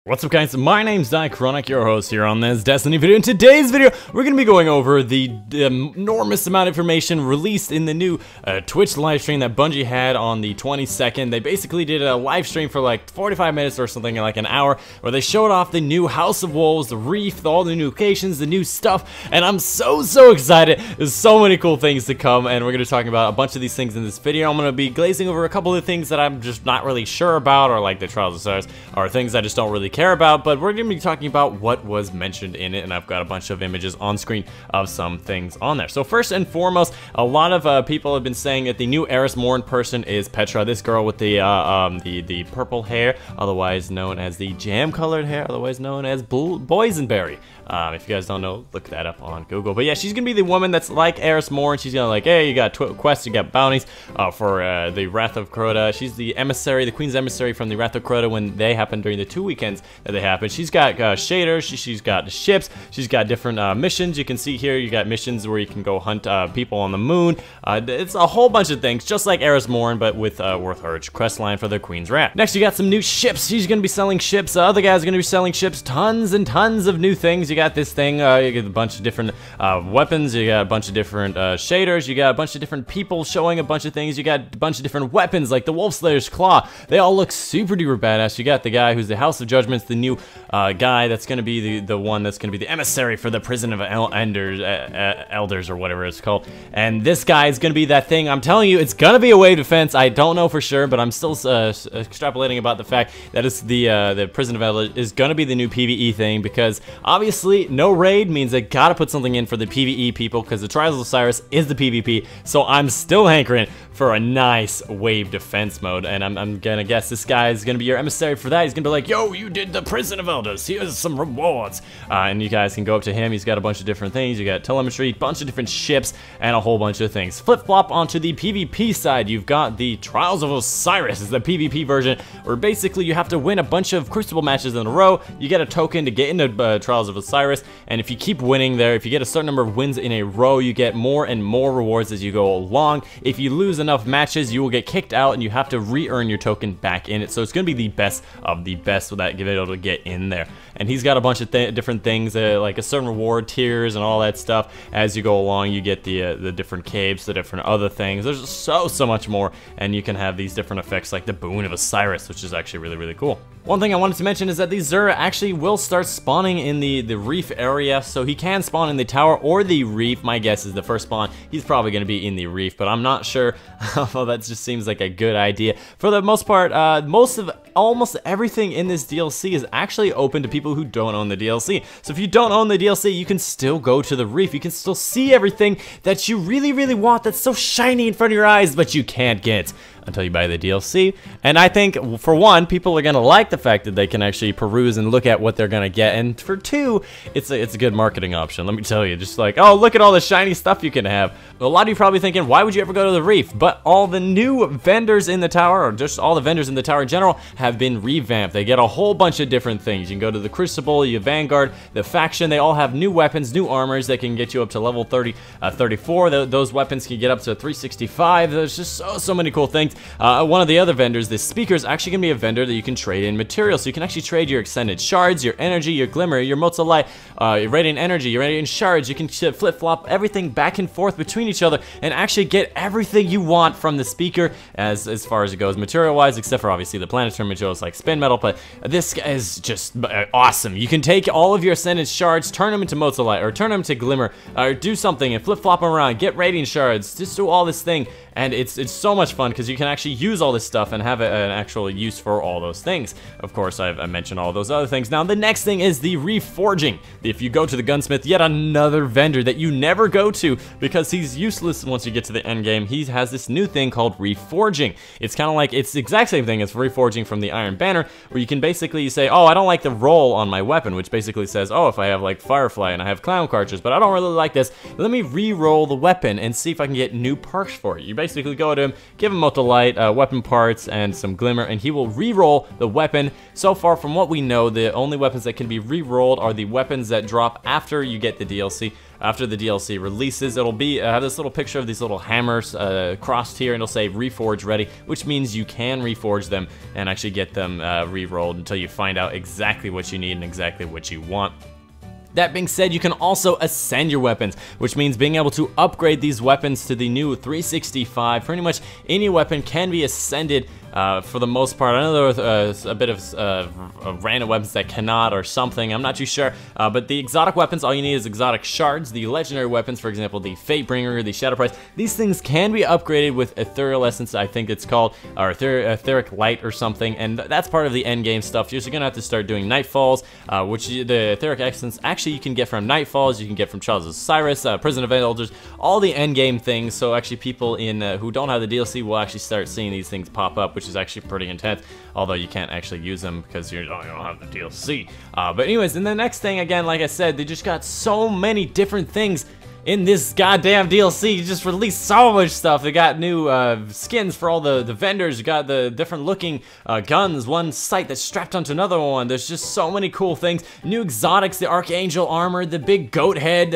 What's up guys, my name's Chronic, your host here on this Destiny video. In today's video, we're going to be going over the enormous amount of information released in the new Twitch livestream that Bungie had on the 22nd. They basically did a live stream for like 45 minutes or something, like an hour, where they showed off the new House of Wolves, the Reef, all the new locations, the new stuff, and I'm so excited. There's so many cool things to come, and we're going to be talking about a bunch of these things in this video. I'm going to be glazing over a couple of things that I'm just not really sure about, or like the Trials of Osiris, or things I just don't really care about, but we're going to be talking about what was mentioned in it, and I've got a bunch of images on screen of some things on there. So first and foremost, a lot of people have been saying that the new Eris Morn person is Petra, this girl with the purple hair, otherwise known as the jam-colored hair, otherwise known as boysenberry. If you guys don't know, look that up on Google. But yeah, she's gonna be the woman that's like Eris Morn. She's gonna like, hey, you got quests, you got bounties for the Wrath of Crota. She's the emissary, the Queen's emissary from the Wrath of Crota when they happen during the 2 weekends that they happen. She's got shaders, she's got ships, she's got different missions. You can see here, you got missions where you can go hunt people on the moon. It's a whole bunch of things, just like Eris Morn, but with Worthurge quest line for the Queen's Wrath. Next, you got some new ships. She's gonna be selling ships. Other guys are gonna be selling ships. Tons and tons of new things. You got this thing, you get a bunch of different weapons, you got a bunch of different shaders, you got a bunch of different people showing a bunch of things, you got a bunch of different weapons like the Wolf Slayer's Claw. They all look super duper badass. You got the guy who's the House of Judgments, the new guy that's gonna be the one that's gonna be the emissary for the Prison of Elders or whatever it's called. And this guy is gonna be that thing. I'm telling you, it's gonna be a wave defense. I don't know for sure, but I'm still extrapolating about the fact that it's the Prison of Elders is gonna be the new PvE thing, because obviously no raid means they gotta put something in for the PvE people, because the Trials of Osiris is the PvP. So I'm still hankering for a nice wave defense mode, and I'm gonna guess this guy is gonna be your emissary for that. He's gonna be like, yo, you did the Prison of Elders, here's some rewards, and you guys can go up to him. He's got a bunch of different things. You got telemetry, bunch of different ships, and a whole bunch of things. Flip-flop onto the PvP side, you've got the Trials of Osiris, is the PvP version, where basically you have to win a bunch of Crucible matches in a row. You get a token to get into Trials of Osiris, and if you keep winning there, if you get a certain number of wins in a row, you get more and more rewards as you go along. If you lose enough matches, you will get kicked out, and you have to re-earn your token back in it. So it's going to be the best of the best with that, give it able to get in there. And he's got a bunch of different things, like a certain reward tiers and all that stuff. As you go along, you get the different caves, the different other things. There's so much more, and you can have these different effects like the Boon of Osiris, which is actually really cool. One thing I wanted to mention is that the Xur actually will start spawning in the Reef area, so he can spawn in the tower or the Reef. My guess is the first spawn, he's probably going to be in the Reef, but I'm not sure. Well, that just seems like a good idea. For the most part, almost everything in this DLC is actually open to people who don't own the DLC. So if you don't own the DLC, you can still go to the Reef. You can still see everything that you really want, that's so shiny in front of your eyes, but you can't get until you buy the DLC. And I think, for one, people are gonna like the fact that they can actually peruse and look at what they're gonna get, and for two, it's a good marketing option, let me tell you. Just like, oh, look at all the shiny stuff you can have. A lot of you probably thinking, why would you ever go to the Reef? But all the new vendors in the tower, or just all the vendors in the tower in general, have been revamped. They get a whole bunch of different things. You can go to the Crucible, you Vanguard, the Faction. They all have new weapons, new armors that can get you up to level 34. Those weapons can get up to 365. There's just so many cool things. One of the other vendors, the Speaker, is actually going to be a vendor that you can trade in materials. So you can actually trade your Extended Shards, your Energy, your Glimmer, your Motes of Light, your Radiant Energy, your Radiant Shards. You can flip-flop everything back and forth between each other and actually get everything you want from the Speaker as far as it goes material-wise, except for obviously the planetary materials like Spin Metal, but this is just awesome. You can take all of your Ascended Shards, turn them into Motes of Light, or turn them to Glimmer, or do something and flip-flop them around, get Radiant Shards, just do all this thing. And it's so much fun because you can actually use all this stuff and have an actual use for all those things. Of course, I mentioned all those other things. Now, the next thing is the reforging. If you go to the gunsmith, yet another vendor that you never go to because he's useless once you get to the end game, he has this new thing called reforging. It's kind of like, it's the exact same thing as reforging from the Iron Banner, where you can basically say, oh, I don't like the roll on my weapon, which basically says, oh, if I have like Firefly and I have Clown Cartridge, but I don't really like this, let me re-roll the weapon and see if I can get new perks for it. You basically go to him, give him Mote of light, weapon parts, and some glimmer, and he will re-roll the weapon. So far, from what we know, the only weapons that can be re-rolled are the weapons that drop after you get the DLC. After the DLC releases, it'll be have this little picture of these little hammers crossed here, and it'll say Reforge ready, which means you can reforge them and actually get them re-rolled until you find out exactly what you need and exactly what you want. That being said, you can also ascend your weapons, which means being able to upgrade these weapons to the new 365. Pretty much any weapon can be ascended for the most part. I know there's a bit of random weapons that cannot or something, I'm not too sure, but the exotic weapons, all you need is exotic shards. The legendary weapons, for example, the Fatebringer, the Shadow Price, these things can be upgraded with Ethereal Essence, I think it's called, or Etheric Light or something, and that's part of the end game stuff. You're gonna have to start doing Nightfalls, which the Etheric Essence actually you can get from Nightfalls, you can get from Trials of Cyrus, Prison of Elders, all the end game things. So actually people in who don't have the DLC will actually start seeing these things pop up, which is actually pretty intense, although you can't actually use them because you don't have the DLC. But anyways, and the next thing, again, like I said, they just got so many different things in this goddamn DLC. You just released so much stuff. They got new skins for all the vendors. You got the different looking guns, one sight that's strapped onto another one. There's just so many cool things. New exotics, the Archangel armor, the big goat head,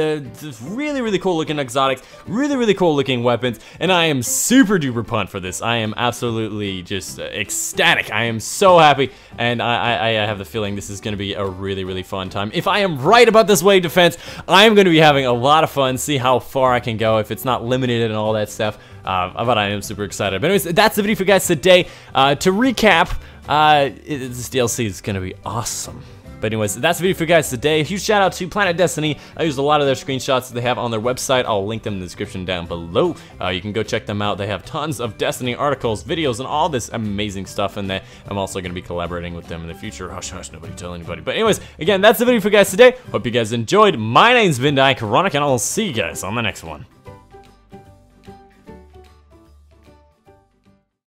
really cool looking exotics, really cool looking weapons, and I am super duper pumped for this. I am absolutely just ecstatic. I am so happy, and I have the feeling this is going to be a really fun time. If I am right about this wave defense, I am going to be having a lot of fun, see how far I can go, if it's not limited and all that stuff. But I am super excited. But anyways, that's the video for you guys today. To recap, this DLC is going to be awesome. But anyways, that's the video for you guys today. A huge shout out to Planet Destiny. I used a lot of their screenshots that they have on their website. I'll link them in the description down below. You can go check them out. They have tons of Destiny articles, videos, and all this amazing stuff in there. I'm also going to be collaborating with them in the future. Hush, hush, nobody tell anybody. But anyways, again, that's the video for you guys today. Hope you guys enjoyed. My name's been Ironic, and I'll see you guys on the next one.